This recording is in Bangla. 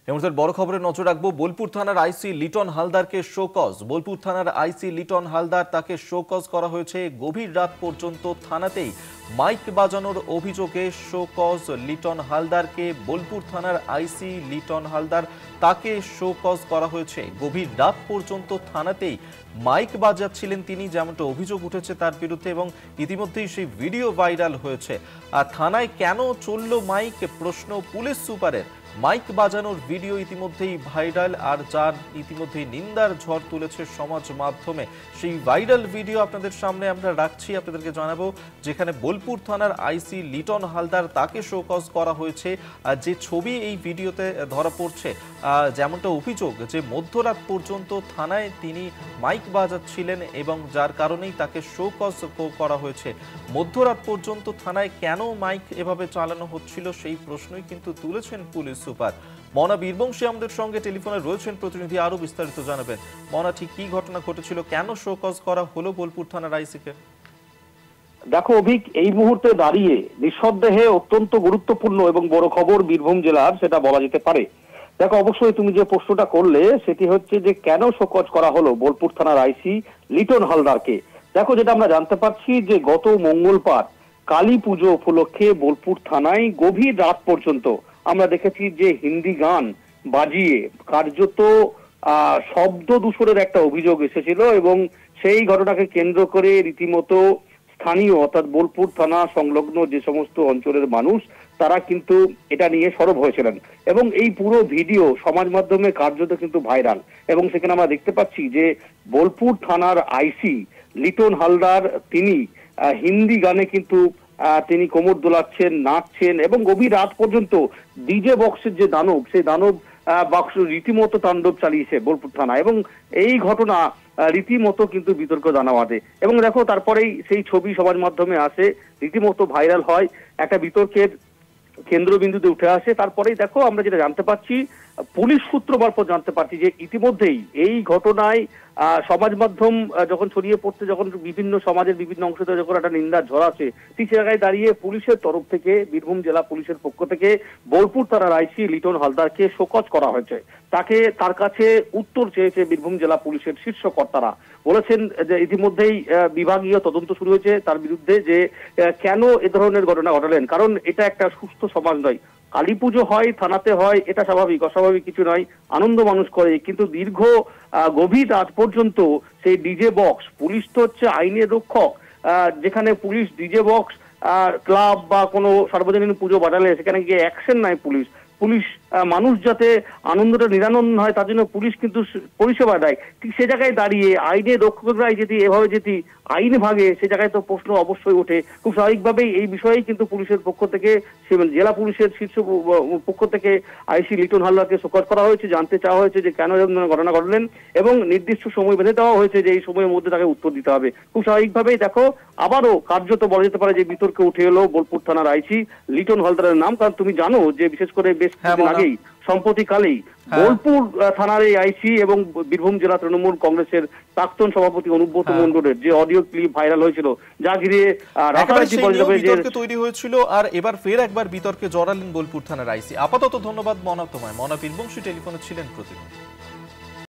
এমন বড় খবরে নজর রাখবো। বোলপুর থানার আইসি লিটন হালদারকে শোকজ। বোলপুর থানার আইসি লিটন হালদার তাকে শোকজ করা হয়েছে। গভীর রাত পর্যন্ত থানাতেই মাইক বাজানোর অভিযোগে শোকজ লিটন হালদারকে। বোলপুর থানার আইসি লিটন হালদার তাকে শোকজ করা হয়েছে। গভীর রাত পর্যন্ত থানাতেই মাইক বাজাচ্ছিলেন তিনি, যেমনটা অভিযোগ উঠেছে তার বিরুদ্ধে, এবং ইতিমধ্যেই সেই ভিডিও ভাইরাল হয়েছে। আর থানায় কেন চলল মাইক, প্রশ্ন পুলিশ সুপারের। মাইক বাজানোর ভিডিও ইতিমধ্যেই ভাইরাল, আর যার ইতিমধ্যেই নিন্দার ঝড় তুলেছে সমাজ মাধ্যমে। সেই ভাইরাল ভিডিও আপনাদের সামনে আমরা রাখছি, আপনাদেরকে জানাবো, যেখানে বোলপুর থানার আইসি লিটন হালদার তাকে শোকজ করা হয়েছে। যে ছবি এই ভিডিওতে ধরা পড়ছে, যেমনটা অভিযোগ যে মধ্যরাত পর্যন্ত থানায় তিনি মাইক বাজাচ্ছিলেন এবং যার কারণেই তাকে শোকজ করা হয়েছে। মধ্যরাত পর্যন্ত থানায় কেন মাইক এভাবে চালানো হচ্ছিল সেই প্রশ্নই কিন্তু তুলেছেন পুলিশ সুপার। মনা বীরবংশী আমাদের সঙ্গে টেলিফোনে রয়েছেন প্রতিনিধি, আরো বিস্তারিত জানাবেন। মনা, ঠিক কি ঘটনা ঘটেছিল, কেন শোকজ করা হলো বোলপুর থানার আইসিকে? দেখো অভিক, এই মুহূর্তে দাঁড়িয়ে নিঃসন্দেহে অত্যন্ত গুরুত্বপূর্ণ এবং বড় খবর বীরভূম জেলার, সেটা বলা যেতে পারে। দেখো, অবশ্যই তুমি যে প্রশ্নটা করলে সেটি হচ্ছে যে কেন শোকজ করা হলো বোলপুর থানার আইসি লিটন হালদারকে। দেখো, যেটা আমরা জানতে পারছি যে গত মঙ্গলবার কালী পুজো উপলক্ষে বোলপুর থানায় গভীর রাত পর্যন্ত আমরা দেখেছি যে হিন্দি গান বাজিয়ে কার্যত শব্দ দূষণের একটা অভিযোগ এসেছিল, এবং সেই ঘটনাকে কেন্দ্র করে রীতিমতো স্থানীয় অর্থাৎ বোলপুর থানা সংলগ্ন যে সমস্ত অঞ্চলের মানুষ তারা কিন্তু এটা নিয়ে সরব হয়েছিলেন, এবং এই পুরো ভিডিও সমাজ মাধ্যমে কার্যত কিন্তু ভাইরাল। এবং সেখানে আমরা দেখতে পাচ্ছি যে বোলপুর থানার আইসি লিটন হালদার তিনি হিন্দি গানে কিন্তু তিনি কোমর দোলাচ্ছেন, নাচছেন, এবং গভীর রাত পর্যন্ত ডিজে বক্সের যে দানব, সেই দানব বাক্স রীতিমতো তাণ্ডব চালিয়েছে বোলপুর থানা, এবং এই ঘটনা রীতিমতো কিন্তু বিতর্ক দানা বাঁধে। এবং দেখো, তারপরেই সেই ছবি সমাজ মাধ্যমে আসে, রীতিমতো ভাইরাল হয়, একটা বিতর্কের কেন্দ্রবিন্দুতে উঠে আসে। তারপরেই দেখো, আমরা যেটা জানতে পারছি, পুলিশ সূত্র মারফত জানতে পারছি যে ইতিমধ্যেই এই ঘটনায় সমাজ মাধ্যম যখন ছড়িয়ে পড়তে, যখন বিভিন্ন সমাজের বিভিন্ন অংশ থেকে যখন একটা নিন্দার ঝড় আছে, ঠিক সে জায়গায় দাঁড়িয়ে পুলিশের তরফ থেকে, বীরভূম জেলা পুলিশের পক্ষ থেকে বোলপুর থানার আইসি লিটন হালদারকে শোকজ করা হয়েছে। তার কাছে উত্তর চেয়েছে বীরভূম জেলা পুলিশের শীর্ষ কর্তারা। বলেছেন যে ইতিমধ্যেই বিভাগীয় তদন্ত শুরু হয়েছে তার বিরুদ্ধে, যে কেন এ ধরনের ঘটনা ঘটালেন, কারণ এটা একটা সুস্থ সমাজ নয়। কালী পুজো হয়, থানাতে হয়, এটা স্বাভাবিক, অস্বাভাবিক কিছু নয়, আনন্দ মানুষ করে, কিন্তু দীর্ঘ গভীর রাত পর্যন্ত সেই ডিজে বক্স, পুলিশ তো হচ্ছে আইনের রক্ষক, যেখানে পুলিশ ডিজে বক্স ক্লাব বা কোনো সার্বজনীন পুজো বাড়ালে সেখানে গিয়ে অ্যাকশন নেয় পুলিশ। মানুষ যাতে আনন্দটা নিরানন্দ হয় তার জন্য পুলিশ কিন্তু পরিষেবা দেয়। ঠিক সে জায়গায় দাঁড়িয়ে আইনের রক্ষকরাই যদি এভাবে যদি আইন ভাগে, সে জায়গায় তো প্রশ্ন অবশ্যই ওঠে। খুব স্বাভাবিকভাবেই এই বিষয়েই কিন্তু পুলিশের পক্ষ থেকে, জেলা পুলিশের শীর্ষ পক্ষ থেকে আইসি লিটন হালদারকে শোকজ করা হয়েছে। জানতে চাওয়া হয়েছে যে কেন এরকম ঘটনা ঘটলেন, এবং নির্দিষ্ট সময় বেঁধে দেওয়া হয়েছে যে এই সময়ের মধ্যে তাকে উত্তর দিতে হবে। খুব স্বাভাবিকভাবেই দেখো, আবারও কার্যত বলা যেতে পারে যে বিতর্কে উঠে এলো বোলপুর থানার আইসি লিটন হালদারের নাম। কারণ তুমি জানো যে বিশেষ করে বেশ কিছুদিন আগেই, সম্প্রতিকালেই বোলপুর থানার এই আইসি এবং বীরভূম জেলা তৃণমূল কংগ্রেসের প্রাক্তন সভাপতি অনুব্রত মণ্ডলের যে অডিও ক্লিপ ভাইরাল হয়েছিল, যা ঘিরে রাতারাতি বলা যাবে যে বিতর্ক তৈরি হয়েছিল, আর এবার ফের একবার বিতর্কে জড়ালেন বোলপুর থানার আইসি। আপাতত ধন্যবাদ মনা তোমায়। মনা বীরবংশী টেলিফোনে ছিলেন প্রতিদিন।